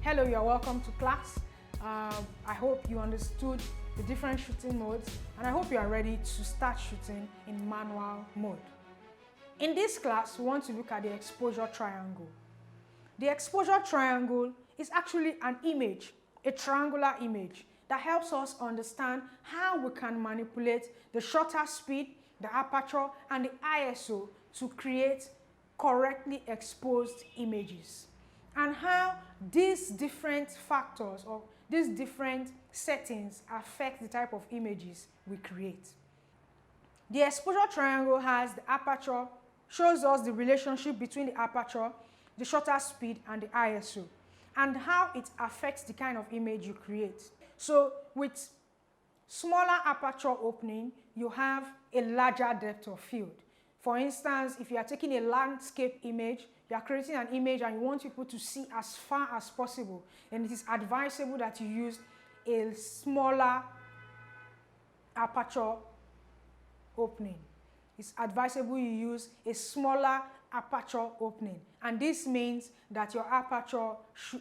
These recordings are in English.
Hello, you're welcome to class. I hope you understood the different shooting modes, and I hope you are ready to start shooting in manual mode. In this class, we want to look at the exposure triangle. The exposure triangle is actually an image, a triangular image that helps us understand how we can manipulate the shutter speed, the aperture, and the ISO to create correctly exposed images, and how these different factors or these different settings affect the type of images we create. The exposure triangle has the aperture, shows us the relationship between the aperture, the shutter speed, and the ISO, and how it affects the kind of image you create. So with smaller aperture opening, you have a larger depth of field. For instance, if you are taking a landscape image, you are creating an image and you want people to see as far as possible, then it is advisable that you use a smaller aperture opening. It's advisable you use a smaller aperture opening, and this means that your aperture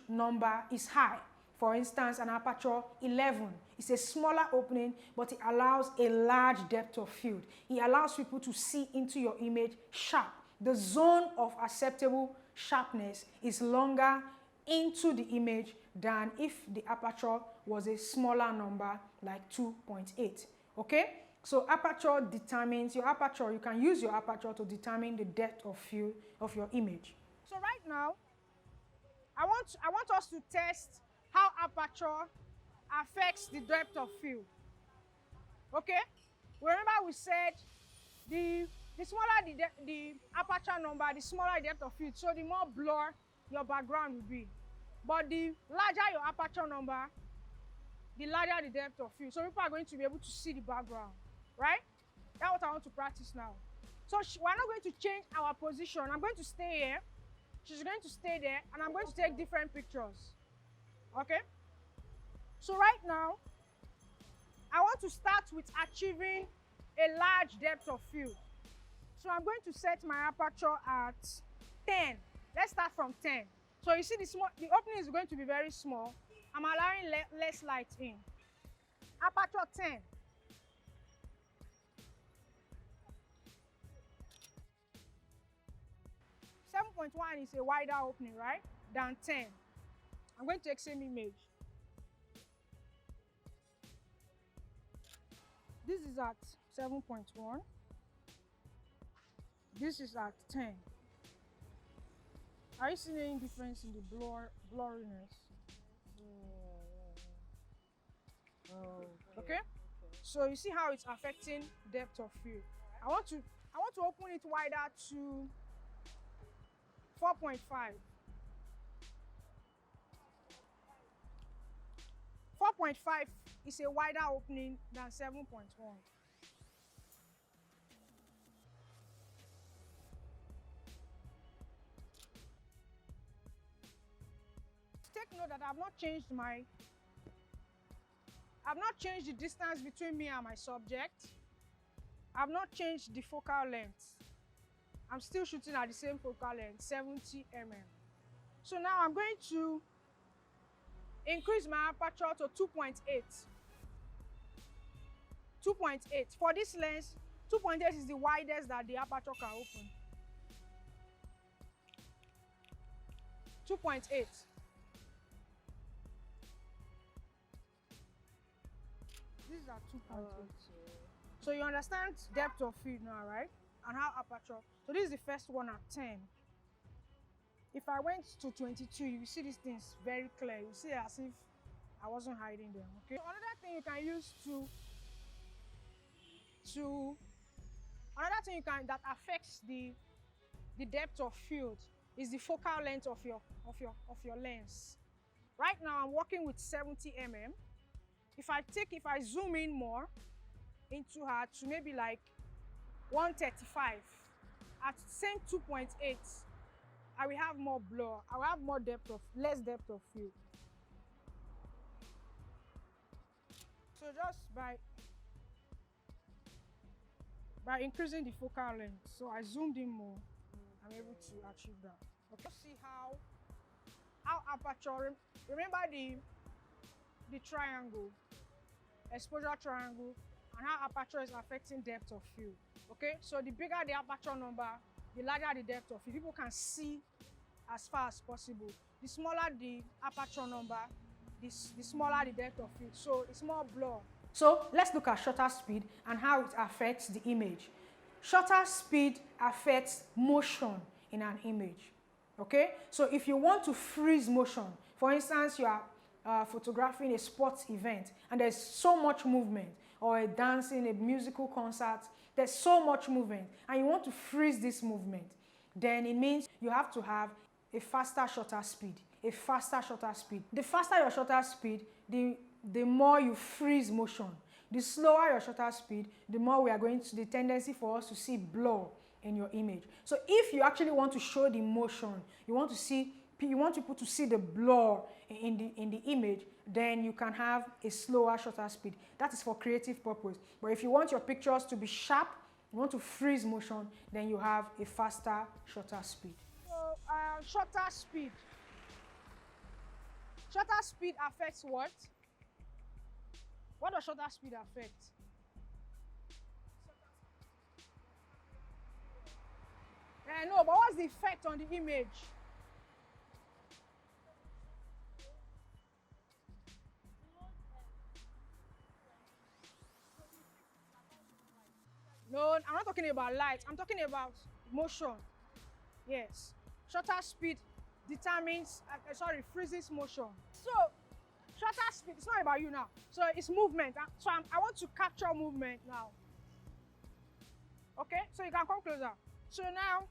number is high. For instance, an aperture 11 is a smaller opening, but it allows a large depth of field. It allows people to see into your image sharp. The zone of acceptable sharpness is longer into the image than if the aperture was a smaller number like 2.8. Okay? So aperture determines your aperture. You can use your aperture to determine the depth of field of your image. So right now, I want us to test how aperture affects the depth of field. Okay? Remember we said the smaller the aperture number, the smaller the depth of field, so the more blur your background will be. But the larger your aperture number, the larger the depth of field. So people are going to be able to see the background, right? That's what I want to practice now. So we're not going to change our position. I'm going to stay here. She's going to stay there, and I'm going to take different pictures. Okay? So right now, I want to start with achieving a large depth of field. So I'm going to set my aperture at 10. Let's start from 10. So you see the opening is going to be very small. I'm allowing less light in. Aperture 10. 7.1 is a wider opening, right? Than 10. I'm going to take same image. This is at 7.1. This is at 10. Are you seeing any difference in the blurriness? Okay? So you see how it's affecting depth of field. I want to open it wider to 4.5. 4.5 is a wider opening than 7.1. Take note that I've not changed the distance between me and my subject. I've not changed the focal length. I'm still shooting at the same focal length, 70 mm. So now I'm going to increase my aperture to 2.8. 2.8. For this lens, 2.8 is the widest that the aperture can open. 2.8. This is at 2.8. So you understand depth of field now, right? And how aperture. So this is the first one at 10. If I went to 22, you see these things very clear. You see as if I wasn't hiding them. Okay. So another thing you can use that affects the depth of field is the focal length of your lens. Right now I'm working with 70 mm. If I zoom in more into her to maybe like 135 at same 2.8, I will have more blur. I will have less depth of field. So just by increasing the focal length, so I zoomed in more, I'm able to achieve that. Okay, see how how aperture, remember the triangle, exposure triangle, and how aperture is affecting depth of field. Okay, so the bigger the aperture number, the larger the depth of field. People can see as far as possible. The smaller the aperture number, the smaller the depth of field. So it's more blur. So let's look at shutter speed and how it affects the image. Shutter speed affects motion in an image. Okay, so if you want to freeze motion, for instance, you are photographing a sports event and there's so much movement, or a dancing, a musical concert, there's so much movement, and you want to freeze this movement, then it means you have to have a faster shutter speed. A faster shutter speed. The faster your shutter speed, the more you freeze motion. The slower your shutter speed, the more we are going to, the tendency for us to see blur in your image. So if you actually want to show the motion, you want people to see the blur in the image, then you can have a slower shutter speed. That is for creative purpose. But if you want your pictures to be sharp, you want to freeze motion, then you have a faster shutter speed. So shutter speed. Shutter speed affects what? What does shutter speed affect? No, but what's the effect on the image? No, I'm not talking about light. I'm talking about motion. Yes. Shutter speed determines, freezes motion. So, shutter speed, it's not about you now. So, it's movement. So, I want to capture movement now. Okay, so you can come closer. So now,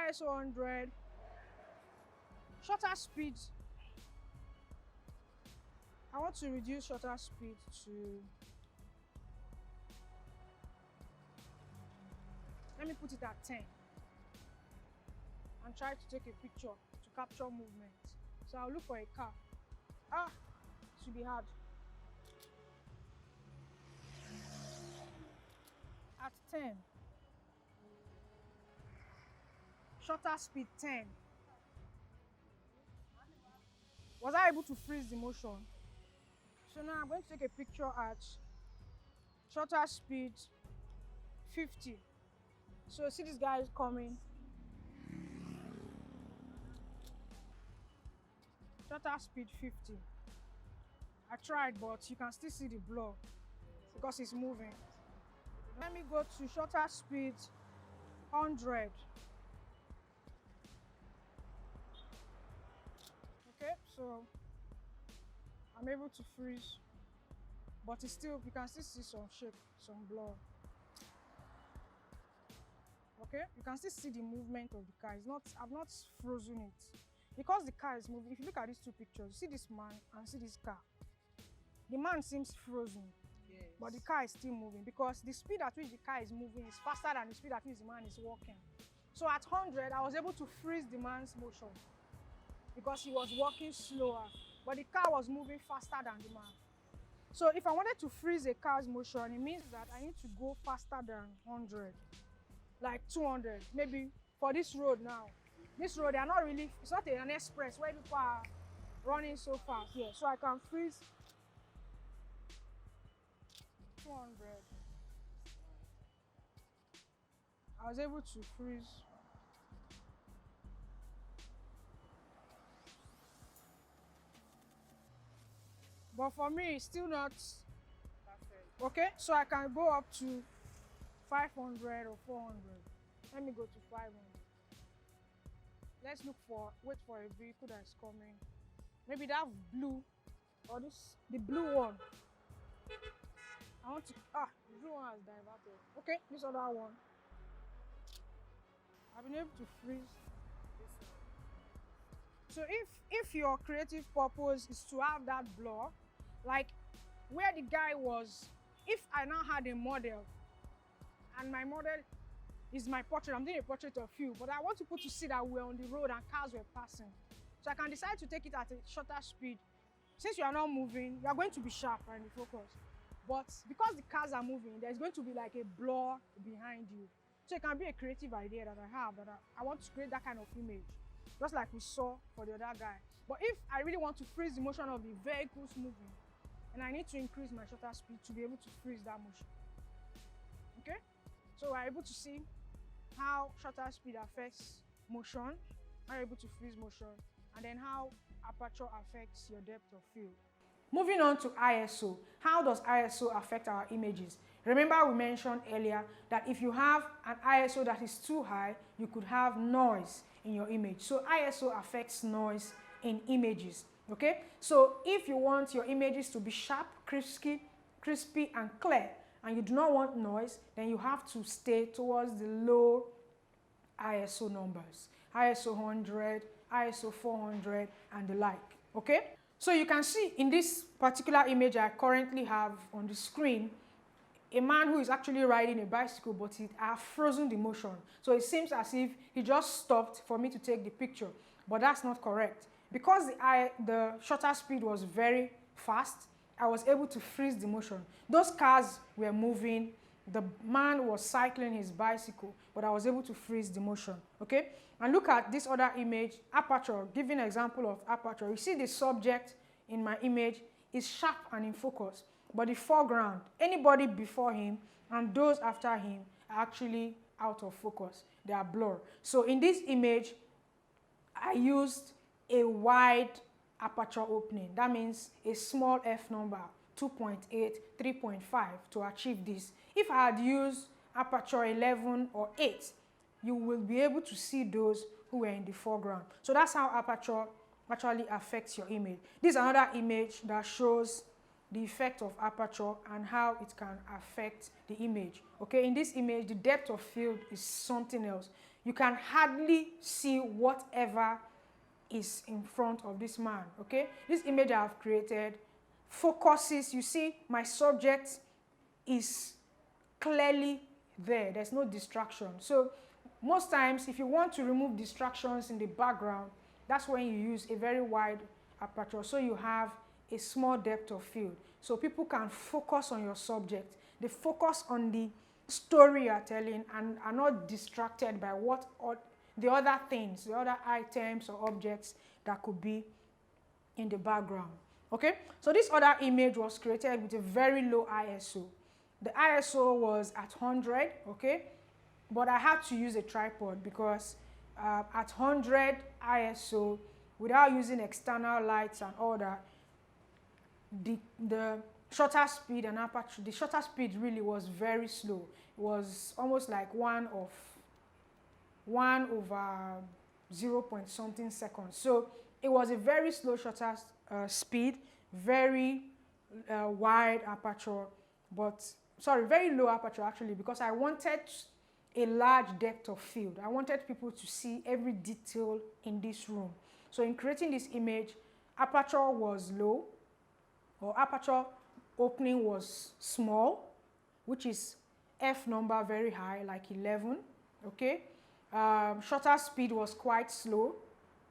ISO 100, shutter speed. I want to reduce shutter speed to, let me put it at 10 and try to take a picture to capture movement. So I'll look for a car. It should be hard. At 10. Shutter speed 10. Was I able to freeze the motion? So now I'm going to take a picture at shutter speed 50. So see this guy is coming. Shutter speed 50. I tried, but you can still see the blur because it's moving. Let me go to shutter speed 100. Okay, so I'm able to freeze, but it's still, you can still see some shape, some blur. Okay, you can still see the movement of the car. It's not, I've not frozen it because the car is moving. If you look at these two pictures, you see this man and see this car. The man seems frozen, yes, but the car is still moving because the speed at which the car is moving is faster than the speed at which the man is walking. So at 100, I was able to freeze the man's motion because he was walking slower, but the car was moving faster than the man. So if I wanted to freeze a car's motion, it means that I need to go faster than 100, like 200, maybe for this road now. This road, they are not really, it's not an express where people are running so fast here. So I can freeze 200. I was able to freeze. But for me, it's still not perfect. Okay, so I can go up to 500 or 400. Let me go to 500. Let's wait for a vehicle that's coming. Maybe that blue, or this, the blue one. I want to, the blue one has diverted. Okay, this other one. I've been able to freeze this one. So if your creative purpose is to have that blur, like where the guy was, if I now had a model and my model is my portrait, I'm doing a portrait of you, but I want people to see that we're on the road and cars were passing. So I can decide to take it at a shorter speed. Since you are not moving, you are going to be sharp and focused. But because the cars are moving, there's going to be like a blur behind you. So it can be a creative idea that I have, that I want to create that kind of image, just like we saw for the other guy. But if I really want to freeze the motion of the vehicles moving, and I need to increase my shutter speed to be able to freeze that motion. Okay, so we're able to see how shutter speed affects motion, how you're able to freeze motion, and then how aperture affects your depth of field. Moving on to ISO. How does ISO affect our images? Remember we mentioned earlier that if you have an ISO that is too high, you could have noise in your image. So ISO affects noise in images. Okay? So if you want your images to be sharp, crispy and clear, and you do not want noise, then you have to stay towards the low ISO numbers. ISO 100, ISO 400 and the like. Okay? So you can see in this particular image I currently have on the screen, a man who is actually riding a bicycle, but I have frozen the motion. So it seems as if he just stopped for me to take the picture, but that's not correct. Because the shutter speed was very fast, I was able to freeze the motion. Those cars were moving, the man was cycling his bicycle, but I was able to freeze the motion, okay? And look at this other image, aperture, giving an example of aperture. You see the subject in my image is sharp and in focus, but the foreground, anybody before him and those after him are actually out of focus. They are blurred. So in this image, I used a wide aperture opening. That means a small f number, 2.8, 3.5 to achieve this. If I had used aperture 11 or 8, you will be able to see those who were in the foreground. So that's how aperture actually affects your image. This is another image that shows the effect of aperture and how it can affect the image. Okay, in this image, the depth of field is something else. You can hardly see whatever is in front of this man. Okay, this image I have created focuses. You see my subject is clearly there. There's no distraction. So most times if you want to remove distractions in the background, that's when you use a very wide aperture, so you have a small depth of field, so people can focus on your subject. They focus on the story you are telling and are not distracted by the other things, the other items or objects that could be in the background. Okay, so this other image was created with a very low ISO. The ISO was at 100, okay, but I had to use a tripod because at 100 ISO, without using external lights and all that, the shutter speed and aperture, the shutter speed really was very slow. It was almost like 1 over 0 point something seconds. So it was a very slow shutter speed, very wide aperture, but sorry, very low aperture actually, because I wanted a large depth of field. I wanted people to see every detail in this room. So in creating this image, aperture was low, or aperture opening was small, which is f number very high, like 11, okay? Shutter speed was quite slow.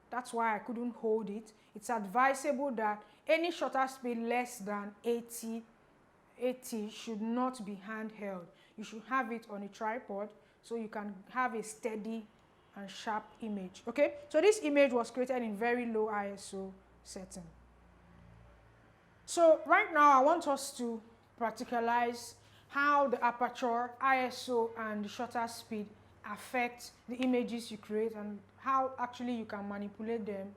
That's why I couldn't hold it. It's advisable that any shutter speed less than 80 should not be handheld. You should have it on a tripod so you can have a steady and sharp image. Okay, so this image was created in very low ISO setting. So right now I want us to practicalize how the aperture, ISO and the shutter speed affect the images you create, and how actually you can manipulate them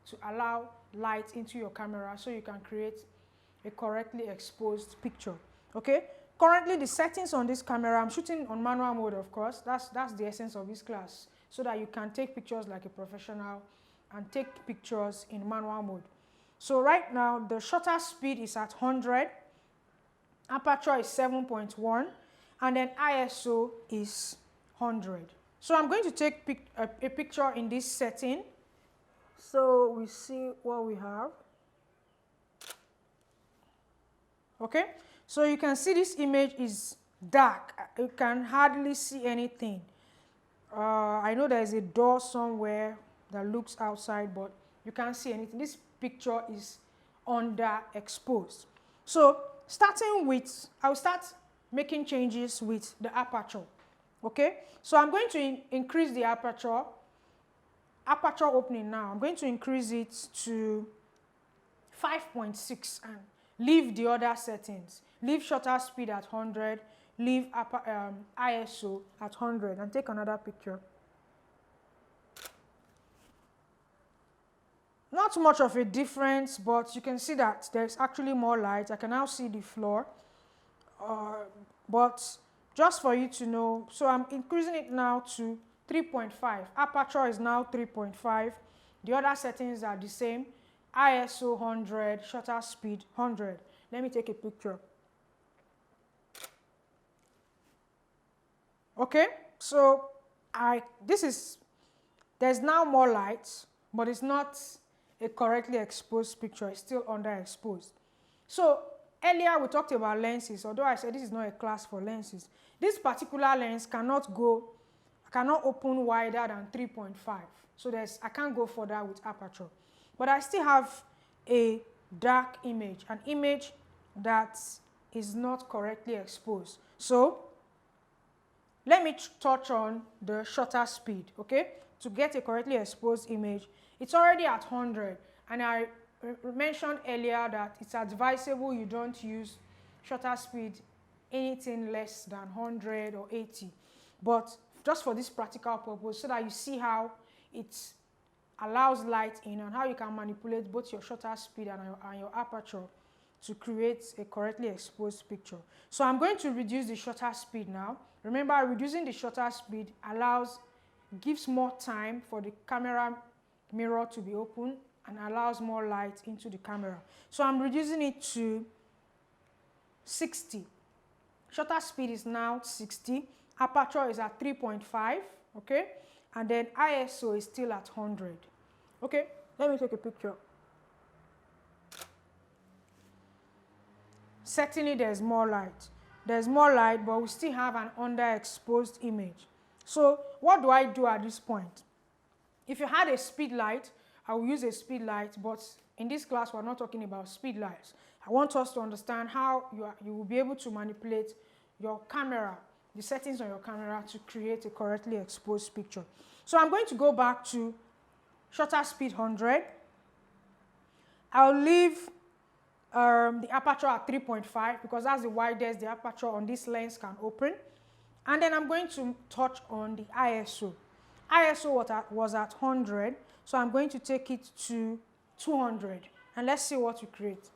to allow light into your camera so you can create a correctly exposed picture. Okay, currently the settings on this camera, I'm shooting on manual mode, of course. That's the essence of this class, so that you can take pictures like a professional and take pictures in manual mode. So right now the shutter speed is at 100, aperture is 7.1, and then ISO is 100. So I'm going to take a picture in this setting, so we see what we have. Okay, so you can see this image is dark. You can hardly see anything. I know there is a door somewhere that looks outside, but you can't see anything. This picture is underexposed. So starting with, I'll start making changes with the aperture. Okay, so I'm going to increase the aperture opening now. I'm going to increase it to 5.6 and leave the other settings. Leave shutter speed at 100, leave ISO at 100, and take another picture. Not much of a difference, but you can see that there's actually more light. I can now see the floor. But just for you to know, so I'm increasing it now to 3.5. Aperture is now 3.5. The other settings are the same. ISO 100, shutter speed 100. Let me take a picture. Okay, so there's now more light, but it's not a correctly exposed picture. It's still underexposed. So earlier we talked about lenses, although I said this is not a class for lenses. This particular lens cannot open wider than 3.5. So I can't go further with aperture. But I still have a dark image, an image that is not correctly exposed. So let me touch on the shutter speed, okay? To get a correctly exposed image, it's already at 100, and I mentioned earlier that it's advisable you don't use shutter speed anything less than 100 or 80. But just for this practical purpose, so that you see how it allows light in and how you can manipulate both your shutter speed and your aperture to create a correctly exposed picture. So I'm going to reduce the shutter speed now. Remember, reducing the shutter speed gives more time for the camera mirror to be open and allows more light into the camera. So I'm reducing it to 60. Shutter speed is now 60. Aperture is at 3.5, okay? And then ISO is still at 100. Okay, let me take a picture. Certainly there's more light. There's more light, but we still have an underexposed image. So what do I do at this point? If you had a speed light, I will use a speed light, but in this class we're not talking about speed lights. I want us to understand how you will be able to manipulate your camera, the settings on your camera, to create a correctly exposed picture. So I'm going to go back to shutter speed 100. I'll leave the aperture at 3.5 because that's the widest the aperture on this lens can open. And then I'm going to touch on the ISO. ISO was at 100, so I'm going to take it to 200. And let's see what we create.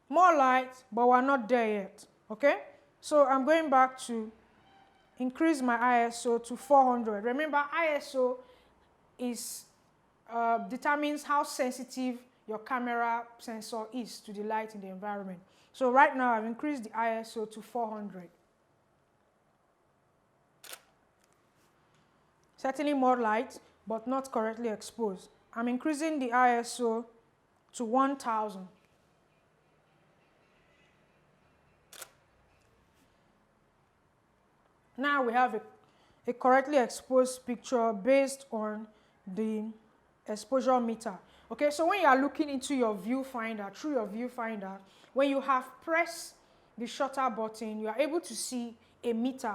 More light, but we're not there yet, okay? So I'm going back to increase my ISO to 400. Remember, ISO determines how sensitive your camera sensor is to the light in the environment. So right now I've increased the ISO to 400. Certainly more light, but not correctly exposed. I'm increasing the ISO to 1000. Now we have a correctly exposed picture based on the exposure meter. Okay, so when you are looking into your viewfinder, through your viewfinder, when you have pressed the shutter button, you are able to see a meter,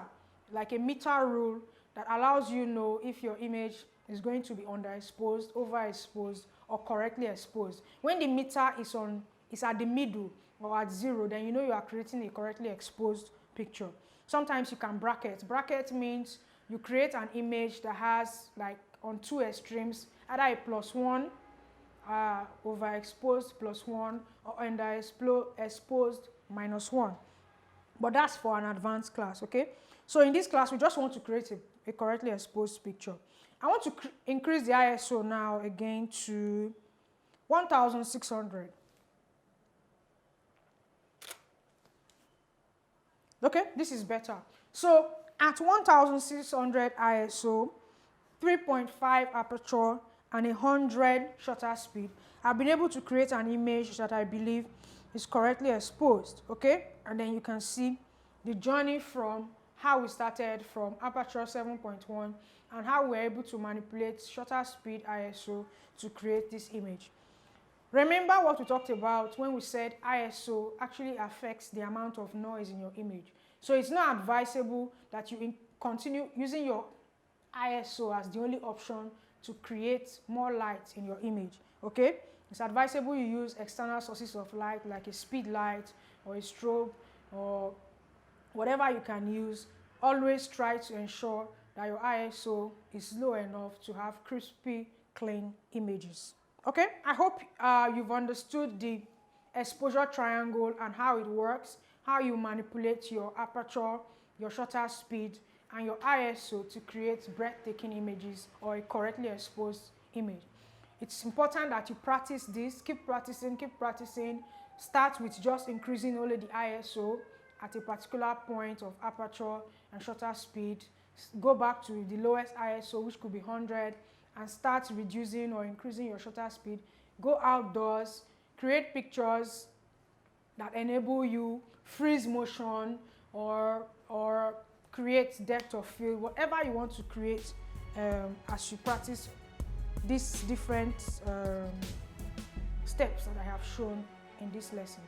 like a meter rule that allows you know if your image is going to be underexposed, overexposed, or correctly exposed. When the meter is at the middle or at 0, then you know you are creating a correctly exposed picture. Sometimes you can bracket. Bracket means you create an image that has, like, on two extremes, either a +1, overexposed +1, or underexposed -1. But that's for an advanced class, okay? So in this class, we just want to create a correctly exposed picture. I want to increase the ISO now again to 1600. Okay, this is better. So at 1600 ISO, 3.5 aperture, and 100 shutter speed, I've been able to create an image that I believe is correctly exposed, okay? And then you can see the journey from how we started from aperture 7.1 and how we're able to manipulate shutter speed ISO to create this image. Remember what we talked about when we said ISO actually affects the amount of noise in your image. So it's not advisable that you continue using your ISO as the only option to create more light in your image, okay? It's advisable you use external sources of light like a speed light or a strobe or whatever you can use. Always try to ensure that your ISO is low enough to have crispy, clean images. Okay, I hope you've understood the exposure triangle and how it works, how you manipulate your aperture, your shutter speed, and your ISO to create breathtaking images or a correctly exposed image. It's important that you practice this, keep practicing. Start with just increasing only the ISO at a particular point of aperture and shutter speed. Go back to the lowest ISO, which could be 100, and start reducing or increasing your shutter speed. Go outdoors, create pictures that enable you freeze motion or create depth of field, whatever you want to create as you practice these different steps that I have shown in this lesson.